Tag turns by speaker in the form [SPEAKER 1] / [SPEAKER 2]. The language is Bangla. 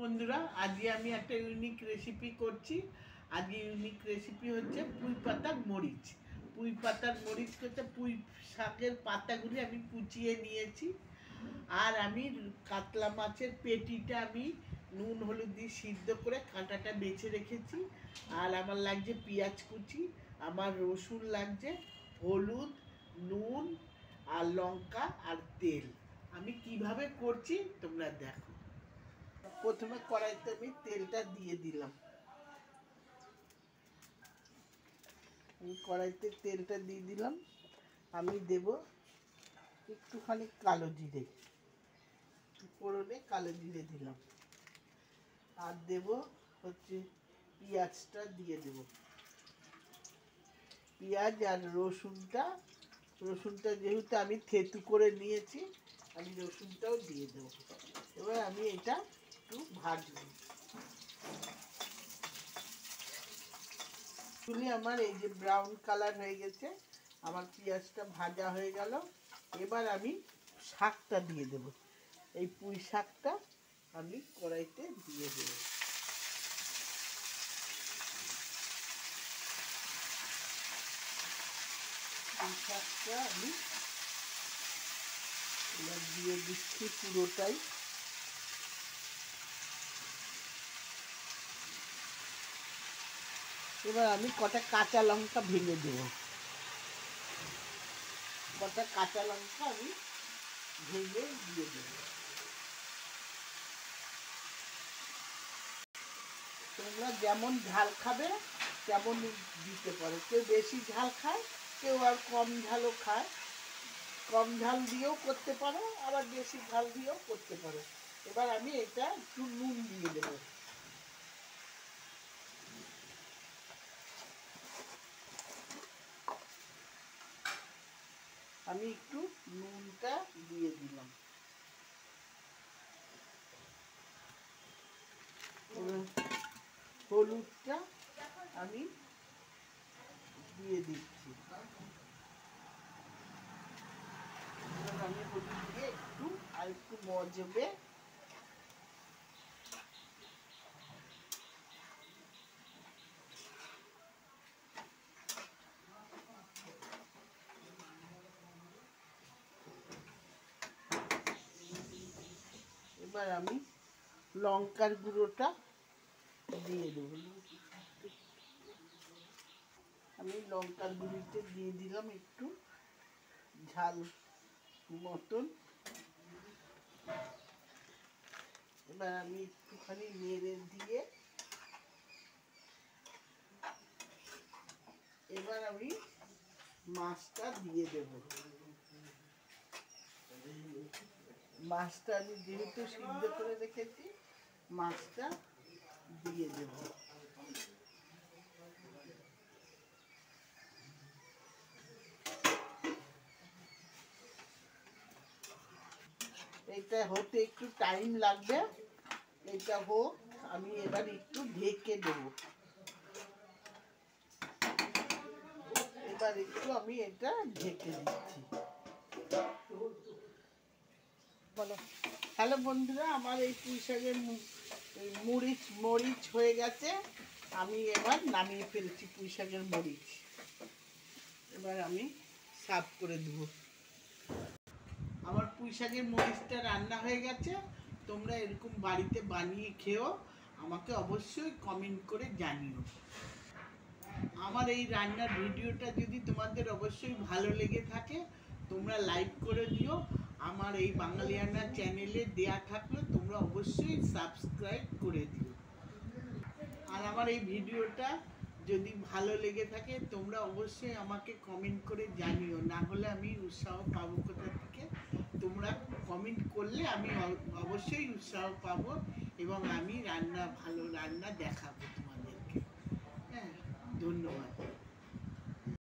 [SPEAKER 1] বন্ধুরা, আজকে আমি একটা ইউনিক রেসিপি করছি। আজকে ইউনিক রেসিপি হচ্ছে পুঁই পাতার মরিচ। পুঁই পাতার মরিচ করতে পুঁই শাকের পাতাগুলি আমি কুচিয়ে নিয়েছি। আর আমি কাতলা মাছের পেটিটা আমি নুন হলুদ দিয়ে সিদ্ধ করে কাঁটাটা বেছে রেখেছি। আর আমার লাগছে পেঁয়াজ কুচি, আমার রসুন লাগছে, হলুদ, নুন আর লঙ্কা আর তেল। আমি কিভাবে করছি তোমরা দেখো। প্রথমে কড়াইতে আমি তেলটা দিয়ে দিলাম। কড়াইতে তেলটা দিয়ে দিলাম। আমি দেব একটুখানি কালো জিরে, ফোড়নে কালো জিরে দিলাম। আর দেব হচ্ছে পেঁয়াজটা দিয়ে দেব। পেঁয়াজ আর রসুনটা যেহেতু আমি থেতু করে নিয়েছি, আমি রসুনটাও দিয়ে দেবো। এবার আমি এটা একটু ভাজব। চুলি আমার এই যে ব্রাউন কালার হয়ে গেছে, আমার পেঁয়াজটা ভাজা হয়ে গেল। এবার আমি শাকটা দিয়ে দেব। এই পুঁই শাকটা আমি কড়াইতে দিয়ে দেব। পুঁই শাকটা আমি এবার দিয়ে দিচ্ছি পুরোটাই। এবার আমি কটা কাঁচা লঙ্কা ভেঙে দেব। কটা কাঁচা লঙ্কা আমি ভেঙে দিয়ে দেব। তোমরা যেমন ঝাল খাবে তেমন দিতে পারো। কেউ বেশি ঝাল খায়, কেউ আর কম ঝালও খায়। কম ঝাল দিয়েও করতে পারো, আবার বেশি ঝাল দিয়েও করতে পারো। এবার আমি এটা একটু নুন দিয়ে দেব। আমি একটু নুনটা দিয়ে দিলাম। হলুদটা আমি দিয়ে দিচ্ছি। আমি হলুদ দিয়ে আর একটু মজবে। এবার আমি লঙ্কার গুঁড়োটা দিয়ে দেব। আমি লঙ্কার গুঁড়োটা দিয়ে দিলাম একটু ঝাল মতন। এবার আমি একটুখানি নেড়ে দিয়ে এবার আমি মাছটা দিয়ে দেব। মাছটা আমি যেহেতু সিদ্ধ করে রেখেছি, মাছটা দিয়ে দেব। এটা হতে একটু টাইম লাগবে। এটা হোক, আমি এবার একটু ঢেকে দেব। এবার একটু আমি এটা ঢেকে দিচ্ছি। বলো। হ্যালো বন্ধুরা, আমার এই পুঁই শাকের মরিচ হয়ে গেছে। আমি এবার নামিয়ে ফেলছি পুঁই শাকের মরিচ। এবার আমি সার্ভ করে দেবো। আমার পুঁই শাকের মরিচটা রান্না হয়ে গেছে। তোমরা এরকম বাড়িতে বানিয়ে খেও, আমাকে অবশ্যই কমেন্ট করে জানিও। আমার এই রান্নার ভিডিওটা যদি তোমাদের অবশ্যই ভালো লেগে থাকে, তোমরা লাইক করে দিও। আমার এই বাঙালিয়ানা চ্যানেলে দেয়া থাকলে তোমরা অবশ্যই সাবস্ক্রাইব করে দিও। আর আমার এই ভিডিওটা যদি ভালো লেগে থাকে, তোমরা অবশ্যই আমাকে কমেন্ট করে জানিও। না হলে আমি উৎসাহ পাবো কোথা থেকে? তোমরা কমেন্ট করলে আমি অবশ্যই উৎসাহ পাবো এবং আমি ভালো রান্না দেখাবো তোমাদেরকে। হ্যাঁ, ধন্যবাদ।